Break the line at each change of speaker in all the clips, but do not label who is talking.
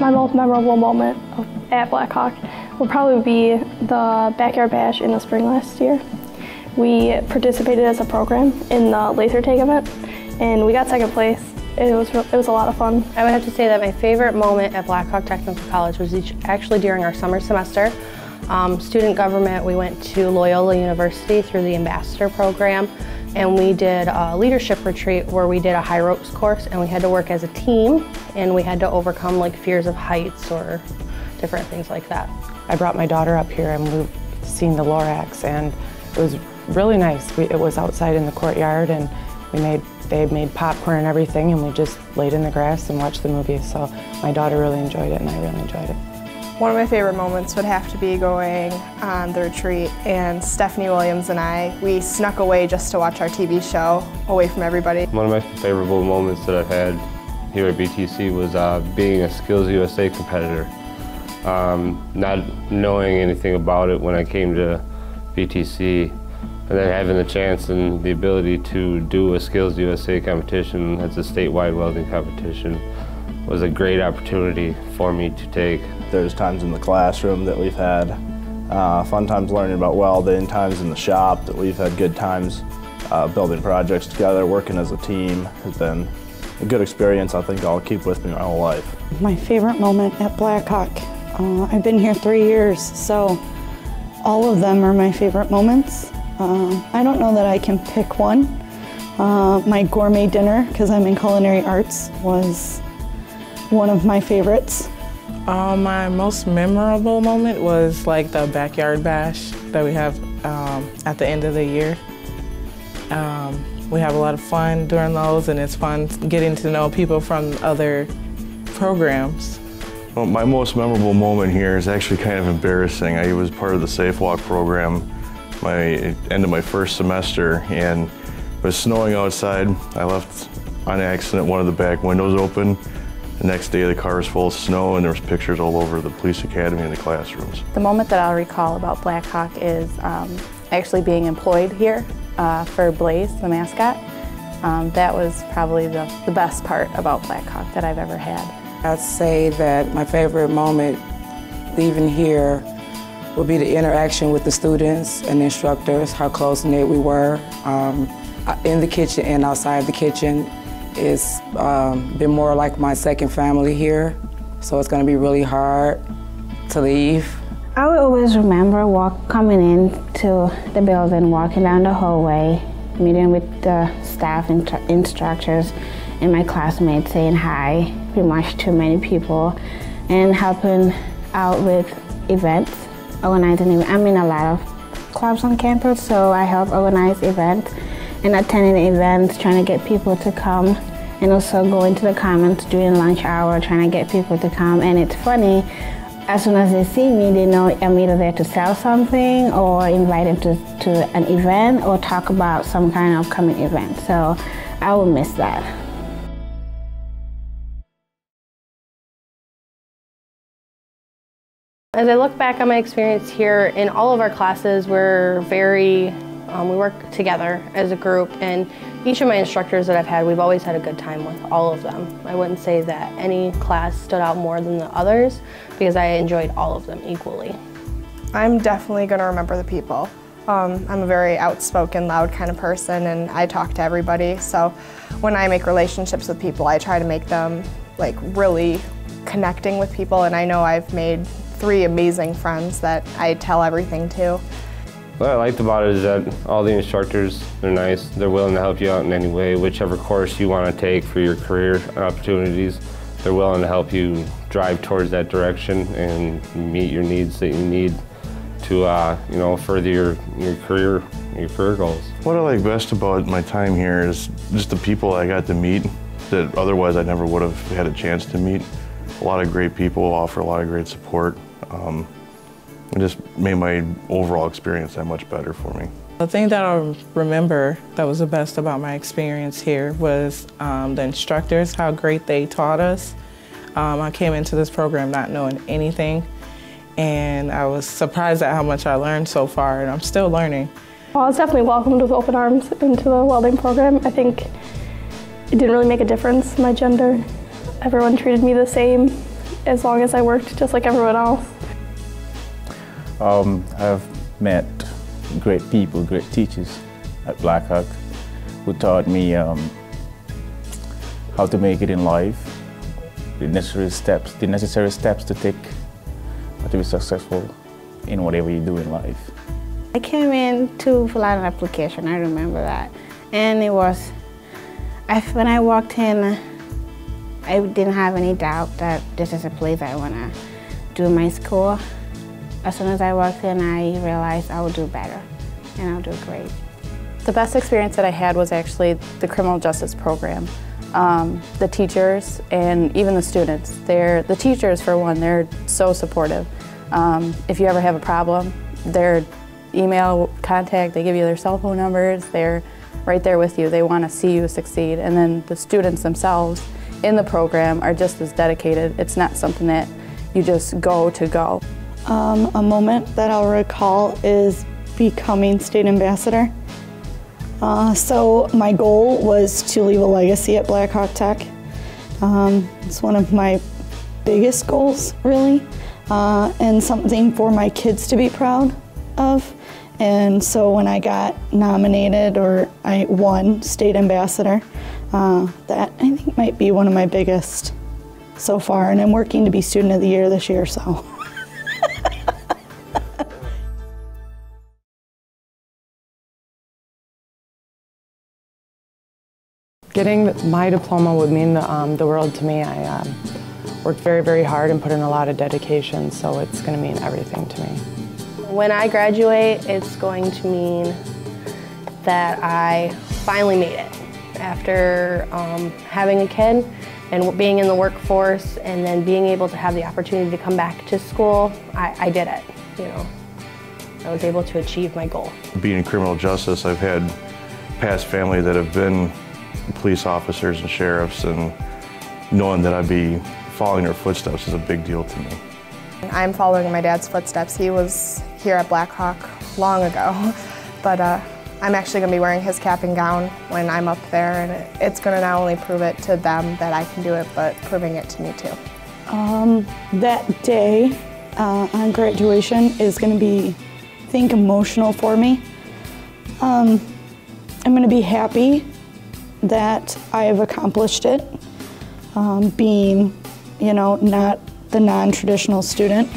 My most memorable moment at Blackhawk will probably be the backyard bash in the spring last year. We participated as a program in the laser tag event, and we got second place. It was a lot of fun.
I would have to say that my favorite moment at Blackhawk Technical College was actually during our summer semester. Student government, we went to Loyola University through the ambassador program, and we did a leadership retreat where we did a high ropes course, and we had to work as a team, and we had to overcome like fears of heights or different things like that.
I brought my daughter up here and we've seen the Lorax, and it was really nice. It was outside in the courtyard, and they made popcorn and everything, and we just laid in the grass and watched the movie. So my daughter really enjoyed it, and I really enjoyed it.
One of my favorite moments would have to be going on the retreat, and Stephanie Williams and we snuck away just to watch our TV show away from everybody.
One of my favorable moments that I've had here at BTC was being a Skills USA competitor. Not knowing anything about it when I came to BTC, and then having the chance and the ability to do a Skills USA competition as a statewide welding competition was a great opportunity for me to take.
There's times in the classroom that we've had fun times learning about welding, times in the shop that we've had good times building projects together, working as a team has been a good experience I think I'll keep with me my whole life.
My favorite moment at Blackhawk. I've been here 3 years, so all of them are my favorite moments. I don't know that I can pick one. My gourmet dinner, because I'm in culinary arts, was one of my favorites.
My most memorable moment was like the backyard bash that we have at the end of the year. We have a lot of fun during those, and it's fun getting to know people from other programs.
Well, my most memorable moment here is actually kind of embarrassing. I was part of the Safe Walk program end of my first semester, and it was snowing outside. I left on accident one of the back windows open. The next day the car was full of snow, and there was pictures all over the police academy and the classrooms.
The moment that I'll recall about Blackhawk is actually being employed here for Blaze, the mascot. That was probably the best part about Blackhawk that I've ever had.
I'd say that my favorite moment leaving here would be the interaction with the students and the instructors, how close-knit we were in the kitchen and outside the kitchen. It's been more like my second family here, so it's going to be really hard to leave.
I will always remember coming into the building, walking down the hallway, meeting with the staff and instructors and my classmates, saying hi pretty much to many people, and helping out with events, organizing events. I'm in a lot of clubs on campus, so I help organize events and attending events, trying to get people to come, and also going to the Commons during lunch hour, trying to get people to come. And it's funny, as soon as they see me, they know I'm either there to sell something or invite them to an event or talk about some kind of upcoming event. So I will miss that.
As I look back on my experience here, in all of our classes, we work together as a group, and each of my instructors that I've had, we've always had a good time with all of them. I wouldn't say that any class stood out more than the others, because I enjoyed all of them equally.
I'm definitely going to remember the people. I'm a very outspoken, loud kind of person, and I talk to everybody, so when I make relationships with people, I try to make them like really connecting with people, and I know I've made 3 amazing friends that I tell everything to.
What I liked about it is that all the instructors, they're nice, they're willing to help you out in any way, whichever course you want to take for your career opportunities, they're willing to help you drive towards that direction and meet your needs that you need to further your career goals.
What I like best about my time here is just the people I got to meet that otherwise I never would have had a chance to meet. A lot of great people offer a lot of great support. It just made my overall experience that much better for me.
The thing that I remember that was the best about my experience here was the instructors, how great they taught us. I came into this program not knowing anything, and I was surprised at how much I learned so far, and I'm still learning.
Well, I was definitely welcomed with open arms into the welding program. I think it didn't really make a difference, my gender. Everyone treated me the same, as long as I worked, just like everyone else.
I've met great people, great teachers at Blackhawk who taught me how to make it in life, the necessary steps to take to be successful in whatever you do in life.
I came in to fill out an application, I remember that. And it was, when I walked in, I didn't have any doubt that this is a place I want to do my school. As soon as I walked in, I realized I would do better, and I'll do great.
The best experience that I had was actually the criminal justice program. The teachers and even the students, the teachers for one, they're so supportive. If you ever have a problem, their email contact, they give you their cell phone numbers, they're right there with you. They want to see you succeed. And then the students themselves in the program are just as dedicated. It's not something that you just go to go.
A moment that I'll recall is becoming state ambassador. So my goal was to leave a legacy at Blackhawk Tech. It's one of my biggest goals, really, and something for my kids to be proud of. And so when I got nominated, or I won state ambassador, that I think might be one of my biggest so far. And I'm working to be student of the year this year, so.
Getting my diploma would mean the world to me. I worked very, very hard and put in a lot of dedication, so it's going to mean everything to me.
When I graduate, it's going to mean that I finally made it. After having a kid and being in the workforce and then being able to have the opportunity to come back to school, I did it, you know. I was able to achieve my goal.
Being in criminal justice, I've had past family that have been police officers and sheriffs, and knowing that I'd be following their footsteps is a big deal to me.
I'm following in my dad's footsteps. He was here at Blackhawk long ago, but I'm actually going to be wearing his cap and gown when I'm up there, and it's going to not only prove it to them that I can do it, but proving it to me too.
That day on graduation is going to be, I think, emotional for me. I'm going to be happy that I have accomplished it, being, you know, not the non-traditional student,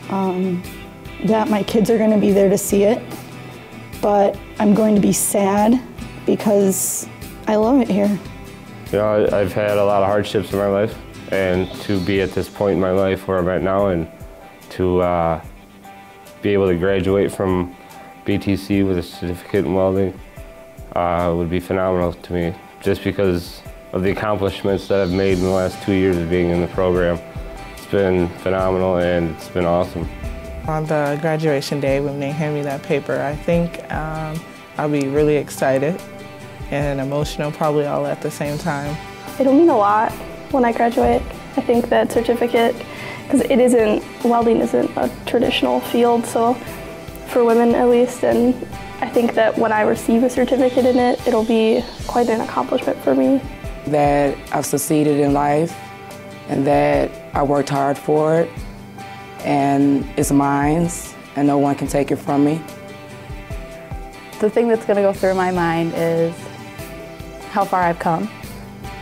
that my kids are going to be there to see it, but I'm going to be sad because I love it here.
You know, I've had a lot of hardships in my life, and to be at this point in my life where I'm at now and to be able to graduate from BTC with a certificate in welding would be phenomenal to me, just because of the accomplishments that I've made in the last 2 years of being in the program. It's been phenomenal and it's been awesome.
On the graduation day, when they hand me that paper, I think I'll be really excited and emotional, probably all at the same time.
It'll mean a lot when I graduate. I think that certificate, because welding isn't a traditional field, so for women at least, and I think that when I receive a certificate in it, it'll be quite an accomplishment for me.
That I've succeeded in life and that I worked hard for it, and it's mine and no one can take it from me.
The thing that's going to go through my mind is how far I've come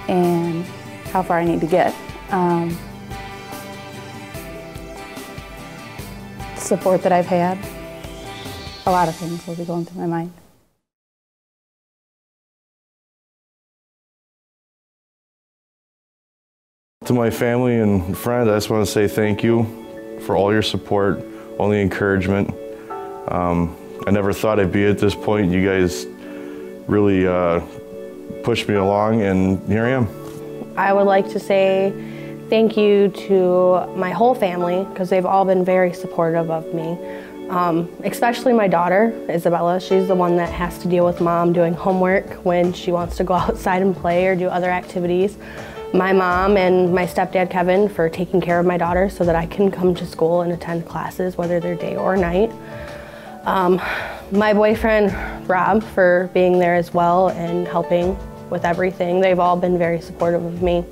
and how far I need to get. The support that I've had, a lot of things will be going through my mind.
To my family and friends, I just want to say thank you for all your support, all the encouragement. I never thought I'd be at this point. You guys really pushed me along, and here I am.
I would like to say thank you to my whole family, because they've all been very supportive of me. Especially my daughter, Isabella. She's the one that has to deal with mom doing homework when she wants to go outside and play or do other activities. My mom and my stepdad, Kevin, for taking care of my daughter so that I can come to school and attend classes, whether they're day or night. My boyfriend, Rob, for being there as well and helping with everything. They've all been very supportive of me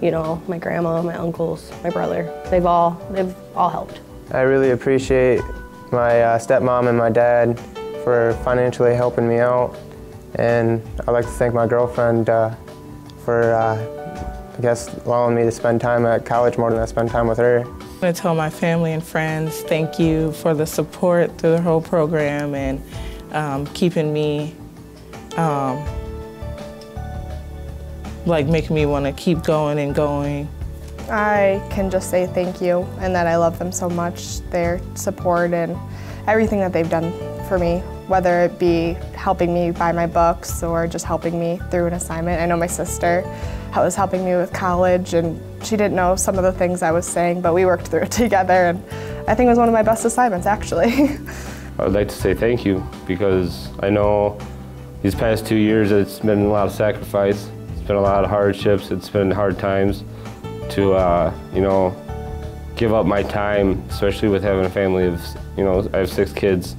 you know, my grandma, my uncles, my brother. They've all helped.
I really appreciate my stepmom and my dad for financially helping me out. And I'd like to thank my girlfriend for, I guess, allowing me to spend time at college more than I spend time with her.
I want to tell my family and friends thank you for the support through the whole program and keeping me, like making me want to keep going and going.
I can just say thank you and that I love them so much, their support and everything that they've done for me, whether it be helping me buy my books or just helping me through an assignment. I know my sister was helping me with college and she didn't know some of the things I was saying, but we worked through it together and I think it was one of my best assignments actually.
I would like to say thank you because I know these past 2 years it's been a lot of sacrifice, it's been a lot of hardships, it's been hard times to you know, give up my time, especially with having a family of, you know, I have 6 kids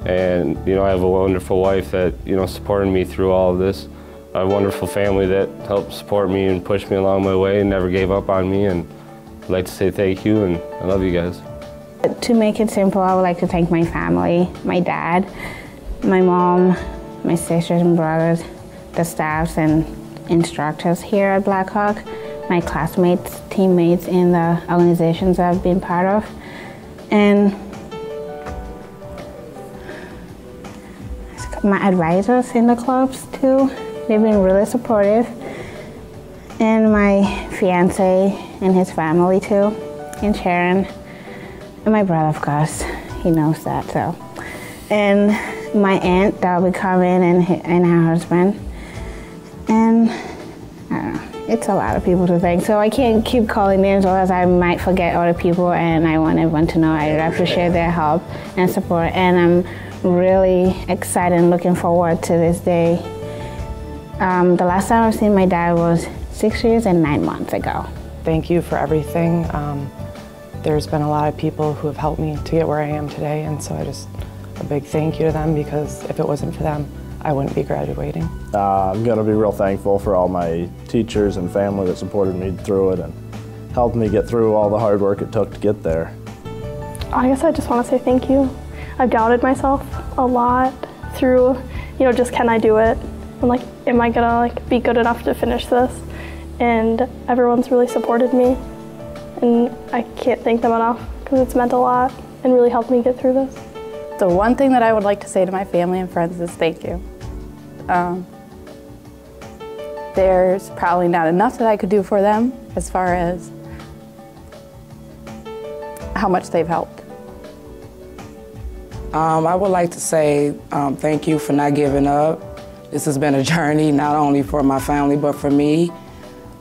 and, you know, I have a wonderful wife that, you know, supported me through all of this. I have a wonderful family that helped support me and push me along my way and never gave up on me, and I'd like to say thank you and I love you guys.
To make it simple, I would like to thank my family, my dad, my mom, my sisters and brothers, the staffs and instructors here at Blackhawk, my classmates, teammates in the organizations I've been part of, and my advisors in the clubs too. They've been really supportive. And my fiance and his family too, and Sharon, and my brother of course, he knows that so. And my aunt that will be coming and her husband. And I don't know. It's a lot of people to thank, so I can't keep calling names or else I might forget other people, and I want everyone to know I appreciate their help and support, and I'm really excited and looking forward to this day. The last time I've seen my dad was 6 years and 9 months ago.
Thank you for everything. There's been a lot of people who have helped me to get where I am today, and so a big thank you to them, because if it wasn't for them, I wouldn't be graduating.
I'm going to be real thankful for all my teachers and family that supported me through it and helped me get through all the hard work it took to get there.
I guess I just want to say thank you. I've doubted myself a lot through, you know, just can I do it? And like, am I gonna like be good enough to finish this? And everyone's really supported me, and I can't thank them enough because it's meant a lot and really helped me get through this.
The one thing that I would like to say to my family and friends is thank you. There's probably not enough that I could do for them as far as how much they've helped.
I would like to say thank you for not giving up. This has been a journey not only for my family but for me.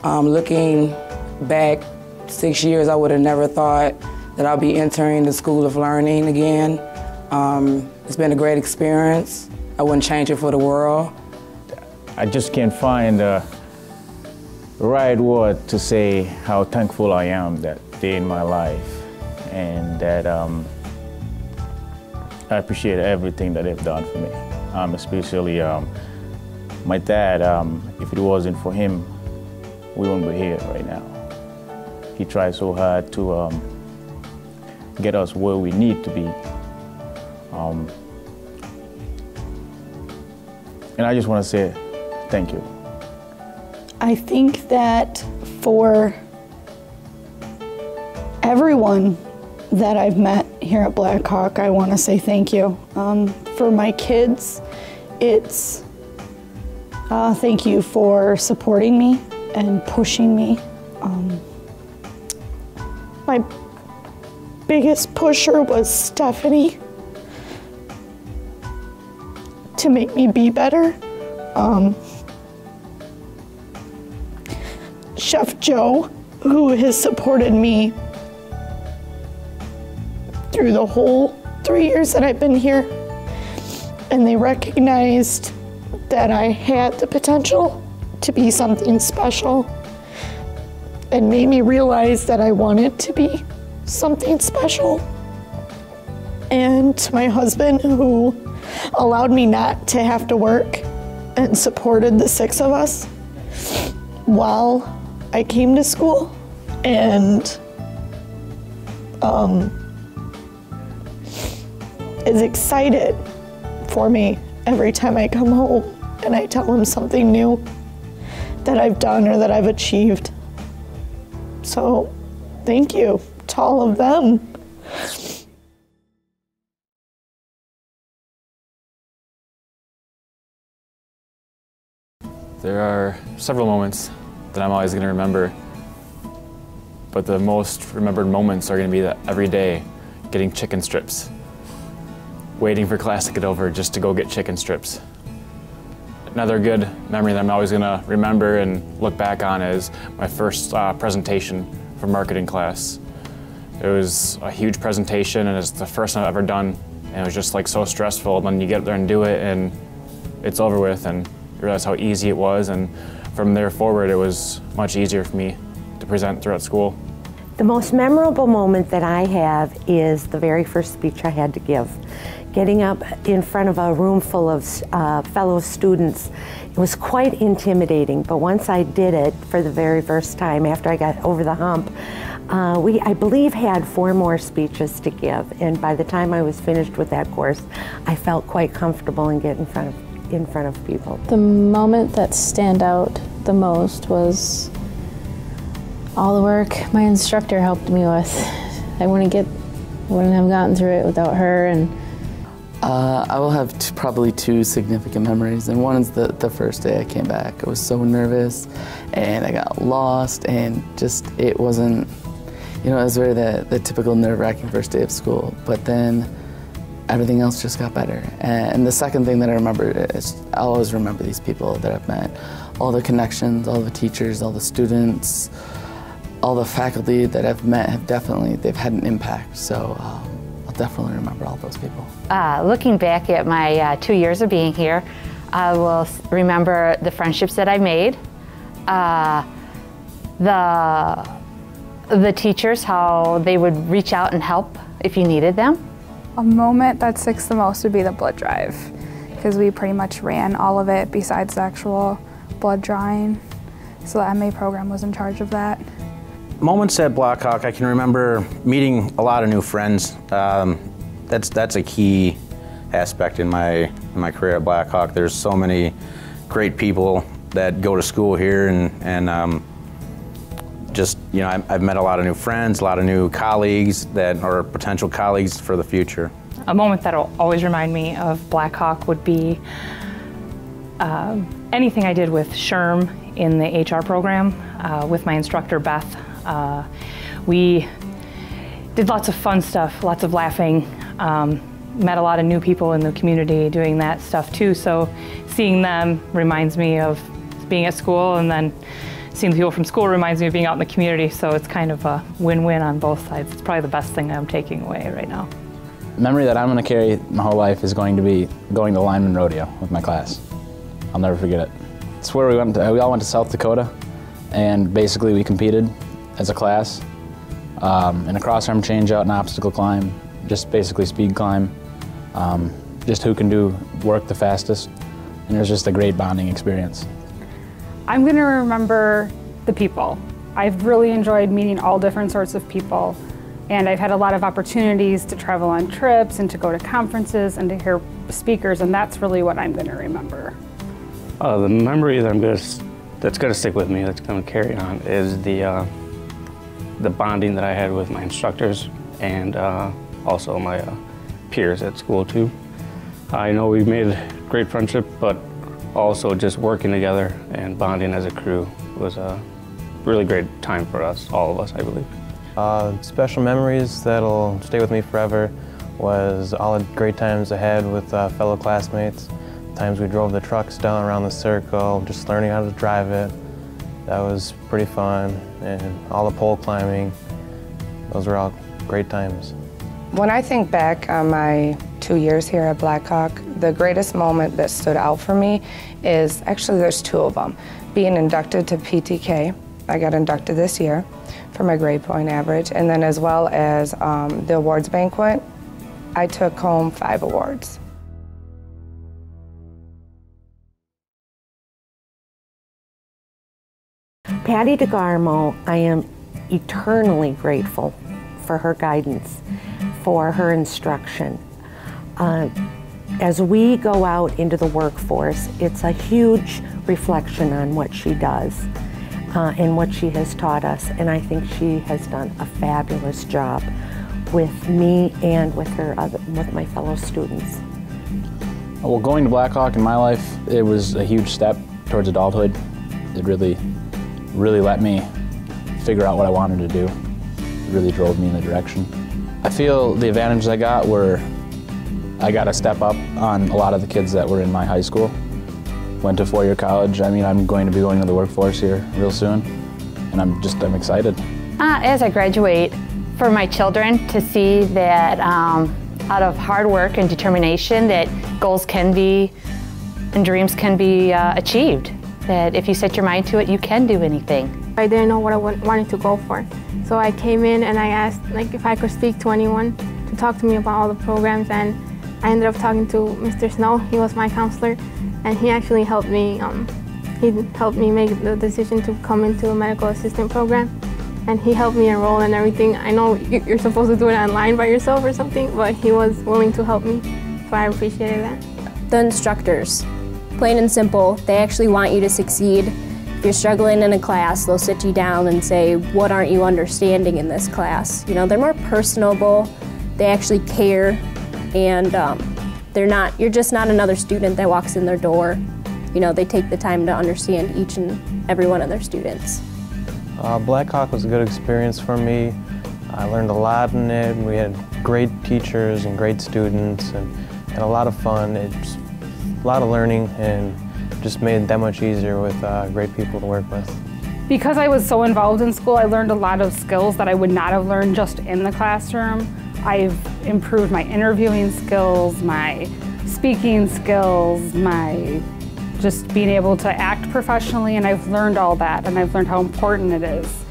Looking back 6 years, I would have never thought that I'll be entering the School of Learning again. It's been a great experience. I wouldn't change it for the world.
I just can't find the right word to say how thankful I am that day in my life, and that I appreciate everything that they've done for me. Especially my dad. If it wasn't for him, we wouldn't be here right now. He tried so hard to get us where we need to be. And I just want to say thank you.
I think that for everyone that I've met here at Blackhawk, I want to say thank you. For my kids, it's thank you for supporting me and pushing me. My biggest pusher was Stephanie to make me be better. Chef Joe, who has supported me through the whole 3 years that I've been here, and they recognized that I had the potential to be something special and made me realize that I wanted to be something special. And to my husband, who allowed me not to have to work and supported the 6 of us while I came to school and is excited for me every time I come home and I tell him something new that I've done or that I've achieved. So thank you to all of them.
There are several moments that I'm always going to remember, but the most remembered moments are going to be that every day getting chicken strips, waiting for class to get over just to go get chicken strips. Another good memory that I'm always going to remember and look back on is my first presentation for marketing class. It was a huge presentation and it's the first one I've ever done, and it was just like so stressful. Then you get there and do it and it's over with, and you realize how easy it was, and from there forward it was much easier for me to present throughout school.
The most memorable moment that I have is the very first speech I had to give. Getting up in front of a room full of fellow students, it was quite intimidating, but once I did it for the very first time after I got over the hump, we, I believe, had 4 more speeches to give, and by the time I was finished with that course, I felt quite comfortable in getting in front of people.
The moment that stand out the most was all the work my instructor helped me with. I wouldn't have gotten through it without her. And
I will have probably 2 significant memories, and one is the first day I came back. I was so nervous and I got lost, and just it wasn't, you know, it was very the typical nerve-wracking first day of school, but then everything else just got better. And the second thing that I remember is I always remember these people that I've met, all the connections, all the teachers, all the students, all the faculty that I've met they've had an impact. So I'll definitely remember all those people.
Looking back at my 2 years of being here, I will remember the friendships that I made, the teachers, how they would reach out and help if you needed them.
A moment that sticks the most would be the blood drive, because we pretty much ran all of it besides the actual blood drawing. So the MA program was in charge of that.
Moments at Blackhawk, I can remember meeting a lot of new friends. That's a key aspect in my career at Blackhawk. There's so many great people that go to school here, and just, you know, I've met a lot of new friends, a lot of new colleagues that are potential colleagues for the future.
A moment that will always remind me of Blackhawk would be anything I did with SHRM in the HR program with my instructor, Beth. We did lots of fun stuff, lots of laughing, met a lot of new people in the community doing that stuff too, so seeing them reminds me of being at school, and then seeing the people from school reminds me of being out in the community, so it's kind of a win-win on both sides. It's probably the best thing I'm taking away right now.
The memory that I'm going to carry my whole life is going to be going to Lineman Rodeo with my class. I'll never forget it. It's where we all went to South Dakota, and basically we competed as a class in a cross-arm change-out and obstacle climb, just basically speed climb, just who can do work the fastest, and it was just a great bonding experience.
I'm going to remember the people. I've really enjoyed meeting all different sorts of people, and I've had a lot of opportunities to travel on trips and to go to conferences and to hear speakers, and that's really what I'm going to remember.
The memory that's going to stick with me, that's going to carry on, is the bonding that I had with my instructors and also my peers at school too. I know we made great friendship, but also just working together and bonding as a crew was a really great time for us, all of us, I believe.
Special memories that'll stay with me forever was all the great times I had with fellow classmates. Times we drove the trucks down around the circle, just learning how to drive it. That was pretty fun, and all the pole climbing. Those were all great times.
When I think back on my 2 years here at Blackhawk, the greatest moment that stood out for me is, actually there's 2 of them. Being inducted to PTK, I got inducted this year for my grade point average, and then as well as the awards banquet, I took home 5 awards.
Patty DeGarmo, I am eternally grateful for her guidance, for her instruction. As we go out into the workforce, it's a huge reflection on what she does and what she has taught us, and I think she has done a fabulous job with me and with with my fellow students.
Well, going to Blackhawk in my life, it was a huge step towards adulthood. It really let me figure out what I wanted to do. It really drove me in the direction. I feel the advantages I got were I got a step up on a lot of the kids that were in my high school. Went to four-year college. I mean, I'm going to be going to the workforce here real soon, and I'm excited.
As I graduate, for my children to see that out of hard work and determination that goals can be and dreams can be achieved. That if you set your mind to it, you can do anything.
I didn't know what I wanted to go for. So I came in and I asked if I could speak to anyone to talk to me about all the programs, and I ended up talking to Mr. Snow. He was my counselor, and he actually helped me. He helped me make the decision to come into a medical assistant program, and he helped me enroll and everything. I know you're supposed to do it online by yourself or something, but he was willing to help me, so I appreciated that.
The instructors, plain and simple, they actually want you to succeed. If you're struggling in a class, they'll sit you down and say, what aren't you understanding in this class? You know, they're more personable, they actually care, and you're just not another student that walks in their door. You know, they take the time to understand each and every one of their students.
Blackhawk was a good experience for me. I learned a lot in it. We had great teachers and great students and a lot of fun. It's a lot of learning and just made it that much easier with great people to work with.
Because I was so involved in school, I learned a lot of skills that I would not have learned just in the classroom. I've improved my interviewing skills, my speaking skills, my just being able to act professionally, and I've learned all that, and I've learned how important it is.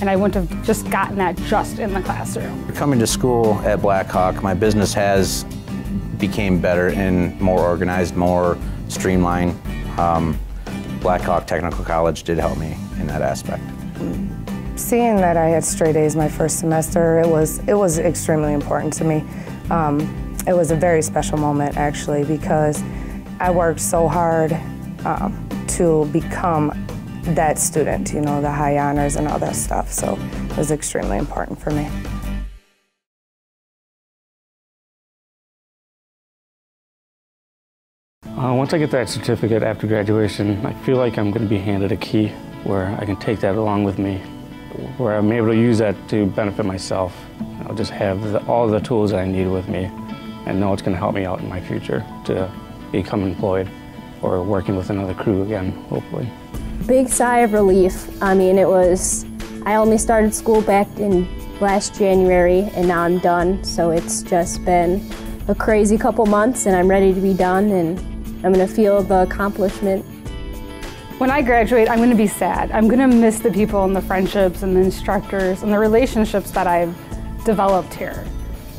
And I wouldn't have just gotten that just in the classroom.
Coming to school at Blackhawk, my business has became better and more organized, more streamlined. Blackhawk Technical College did help me in that aspect.
Seeing that I had straight A's my first semester, it was extremely important to me. It was a very special moment actually, because I worked so hard to become that student, you know, the high honors and all that stuff. So it was extremely important for me.
Once I get that certificate after graduation, I feel like I'm going to be handed a key where I can take that along with me, where I'm able to use that to benefit myself. I'll just have all the tools that I need with me and know it's going to help me out in my future to become employed or working with another crew again, hopefully.
Big sigh of relief. I mean, I only started school back in last January and now I'm done, so it's just been a crazy couple months and I'm ready to be done and I'm going to feel the accomplishment.
When I graduate, I'm going to be sad. I'm going to miss the people and the friendships and the instructors and the relationships that I've developed here.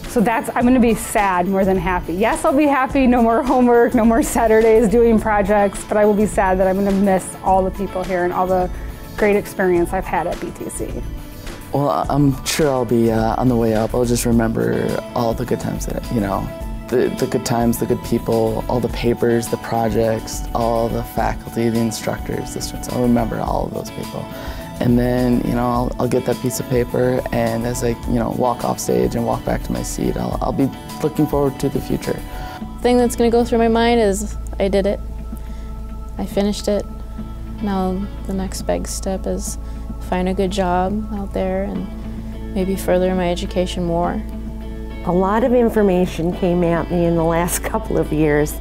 So I'm going to be sad more than happy. Yes, I'll be happy, no more homework, no more Saturdays doing projects, but I will be sad that I'm going to miss all the people here and all the great experience I've had at BTC.
Well, I'm sure I'll be on the way up. I'll just remember all the good times that, you know, the good times, the good people, all the papers, the projects, all the faculty, the instructors, the students. I'll remember all of those people. And then, you know, I'll get that piece of paper, and as I, you know, walk off stage and walk back to my seat, I'll be looking forward to the future.
The thing that's going to go through my mind is I did it. I finished it. Now the next big step is find a good job out there and maybe further my education more.
A lot of information came at me in the last couple of years.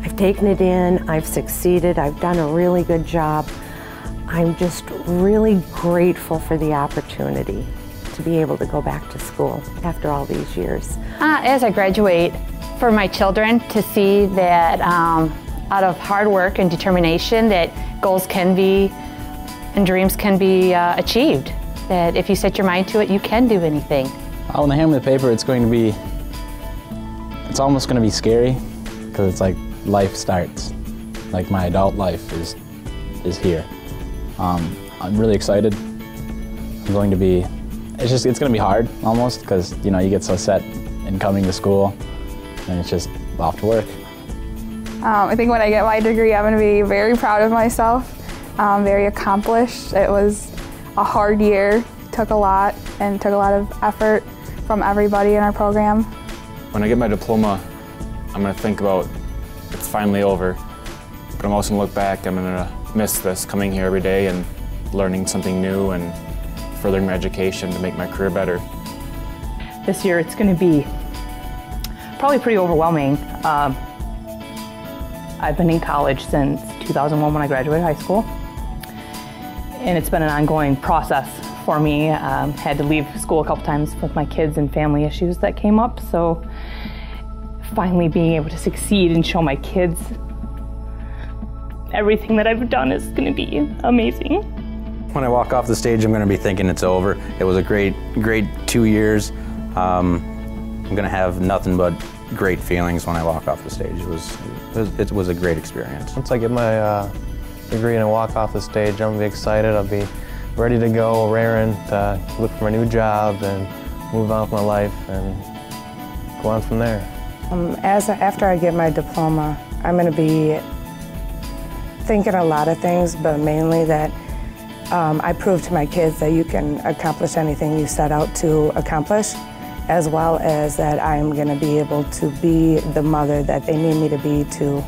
I've taken it in, I've succeeded, I've done a really good job. I'm just really grateful for the opportunity to be able to go back to school after all these years.
As I graduate, for my children to see that out of hard work and determination that goals can be and dreams can be achieved. That if you set your mind to it, you can do anything.
When they hand me the paper, it's almost going to be scary, because it's like life starts. Like my adult life is here. I'm really excited. I'm going to be, it's going to be hard almost because, you know, you get so set in coming to school and it's just off to work.
I think when I get my degree, I'm going to be very proud of myself, very accomplished. It was a hard year, took a lot, and took a lot of effort from everybody in our program.
When I get my diploma, I'm going to think about it's finally over, but I'm also going to look back, I'm going to miss this, coming here every day and learning something new and furthering my education to make my career better.
This year it's going to be probably pretty overwhelming. I've been in college since 2001 when I graduated high school, and it's been an ongoing process for me. Had to leave school a couple times with my kids and family issues that came up, so finally being able to succeed and show my kids everything that I've done is going to be amazing.
When I walk off the stage, I'm going to be thinking it's over. It was a great 2 years. I'm going to have nothing but great feelings when I walk off the stage. It was a great experience.
Once I get my degree and I walk off the stage, I'm going to be excited. I'll be ready to go, raring to look for a new job and move on with my life and go on from there.
After I get my diploma, I'm going to be thinking a lot of things, but mainly that I prove to my kids that you can accomplish anything you set out to accomplish, as well as that I'm going to be able to be the mother that they need me to be to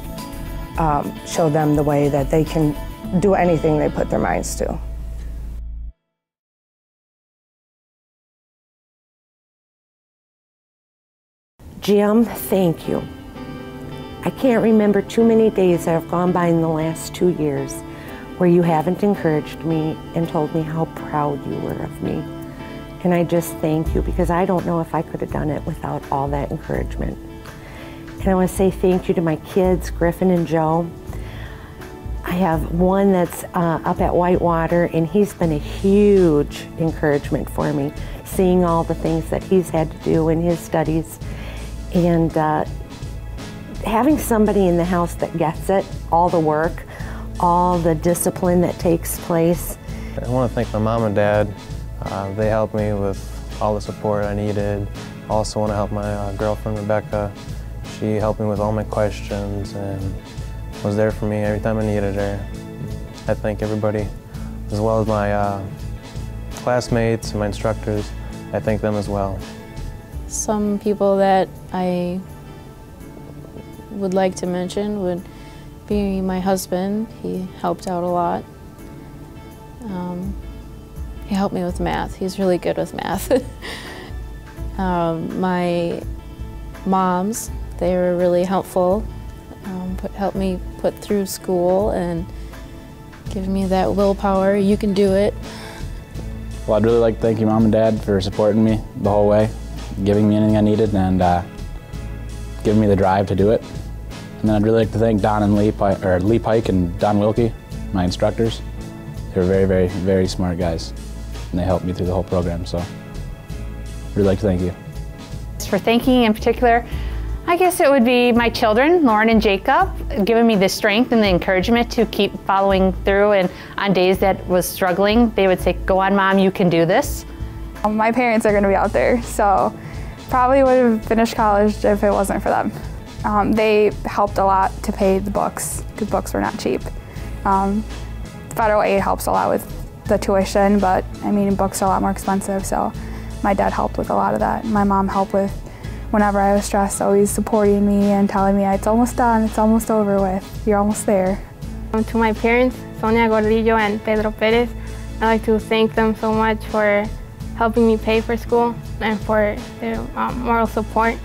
show them the way that they can do anything they put their minds to.
Jim, thank you. I can't remember too many days that have gone by in the last 2 years where you haven't encouraged me and told me how proud you were of me. And I just thank you, because I don't know if I could have done it without all that encouragement. And I want to say thank you to my kids, Griffin and Joe. I have one that's up at Whitewater, and he's been a huge encouragement for me, seeing all the things that he's had to do in his studies. And having somebody in the house that gets it, all the work, all the discipline that takes place.
I want to thank my mom and dad. They helped me with all the support I needed. I also want to help my girlfriend, Rebecca. She helped me with all my questions and was there for me every time I needed her. I thank everybody, as well as my classmates and my instructors. I thank them as well.
Some people that I would like to mention would be my husband. He helped out a lot. He helped me with math. He's really good with math. My moms, they were really helpful. Helped me put through school and give me that willpower. You can do it.
Well, I'd really like to thank you, Mom and Dad, for supporting me the whole way, giving me anything I needed, and giving me the drive to do it. And then I'd really like to thank Don and Lee Pike and Don Wilkie, my instructors. They were very, very, very smart guys, and they helped me through the whole program, so I'd really like to thank you.
For thanking in particular, I guess it would be my children, Lauren and Jacob, giving me the strength and the encouragement to keep following through, and on days that was struggling, they would say, "Go on, Mom, you can do this."
My parents are going to be out there, so probably would have finished college if it wasn't for them. They helped a lot to pay the books, because books were not cheap. Federal aid helps a lot with the tuition, but I mean, books are a lot more expensive, so my dad helped with a lot of that. My mom helped with whenever I was stressed, always supporting me and telling me, "It's almost done, it's almost over with, you're almost there."
To my parents, Sonia Gordillo and Pedro Perez, I'd like to thank them so much for helping me pay for school and for their moral support.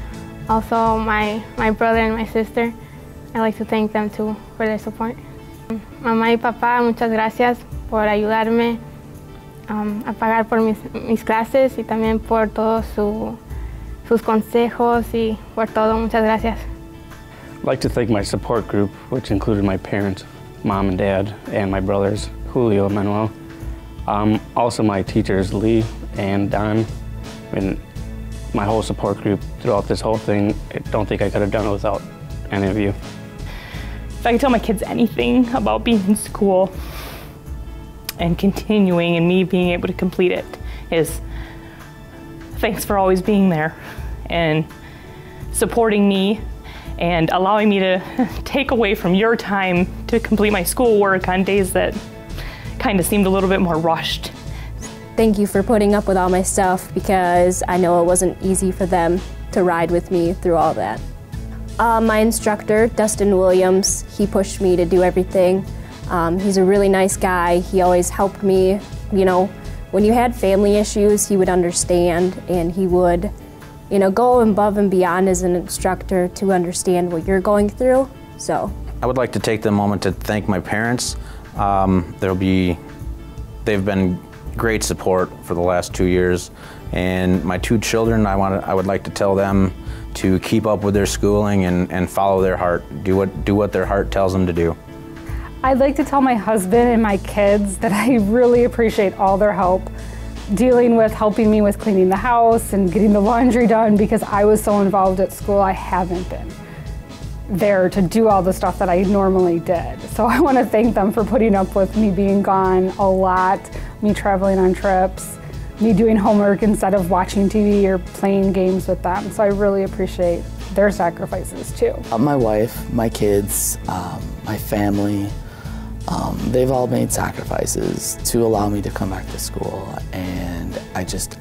Also, my brother and my sister, I'd like to thank them too for their support. Mamá y papá, muchas gracias por ayudarme a pagar por mis clases y también por todos sus consejos y por todo. Muchas gracias.
I'd like to thank my support group, which included my parents, Mom and Dad, and my brothers, Julio and Manuel. Also my teachers, Lee and Don, and my whole support group throughout this whole thing. I don't think I could have done it without any of you.
If I could tell my kids anything about being in school,
and continuing and me being able to complete it is thanks for always being there and supporting me and allowing me to take away from your time to complete my schoolwork on days that kind of seemed a little bit more rushed.
Thank you for putting up with all my stuff, because I know it wasn't easy for them to ride with me through all that. My instructor, Dustin Williams, he pushed me to do everything. He's a really nice guy. He always helped me. You know, when you had family issues, he would understand, and he would, you know, go above and beyond as an instructor to understand what you're going through. So
I would like to take the moment to thank my parents. They've been great support for the last 2 years, and my 2 children, I would like to tell them to keep up with their schooling and follow their heart. Do what their heart tells them to do.
I'd like to tell my husband and my kids that I really appreciate all their help dealing with helping me with cleaning the house and getting the laundry done, because I was so involved at school. I haven't been there to do all the stuff that I normally did. So I want to thank them for putting up with me being gone a lot, me traveling on trips, me doing homework instead of watching TV or playing games with them. So I really appreciate their sacrifices too.
My wife, my kids, my family, they've all made sacrifices to allow me to come back to school, and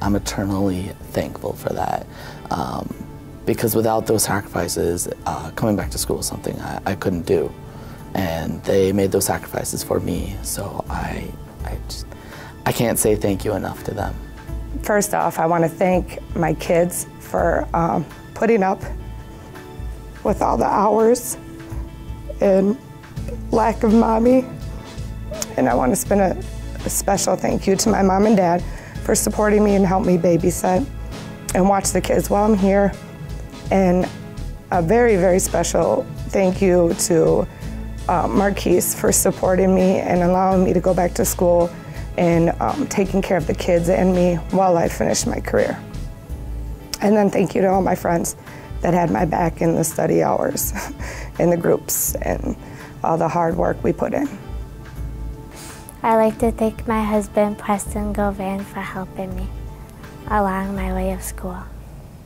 I'm eternally thankful for that. Because without those sacrifices, coming back to school is something I couldn't do. And they made those sacrifices for me, so I can't say thank you enough to them.
First off, I want to thank my kids for putting up with all the hours and lack of mommy. And I want to spend a special thank you to my mom and dad for supporting me and help me babysit and watch the kids while I'm here. And a very, very special thank you to Marquise for supporting me and allowing me to go back to school and taking care of the kids and me while I finished my career. And then thank you to all my friends that had my back in the study hours, in the groups, and all the hard work we put in.
I'd like to thank my husband, Preston Govan, for helping me along my way of school.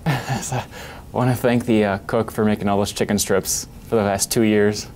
I want to thank the cook for making all those chicken strips for the last 2 years.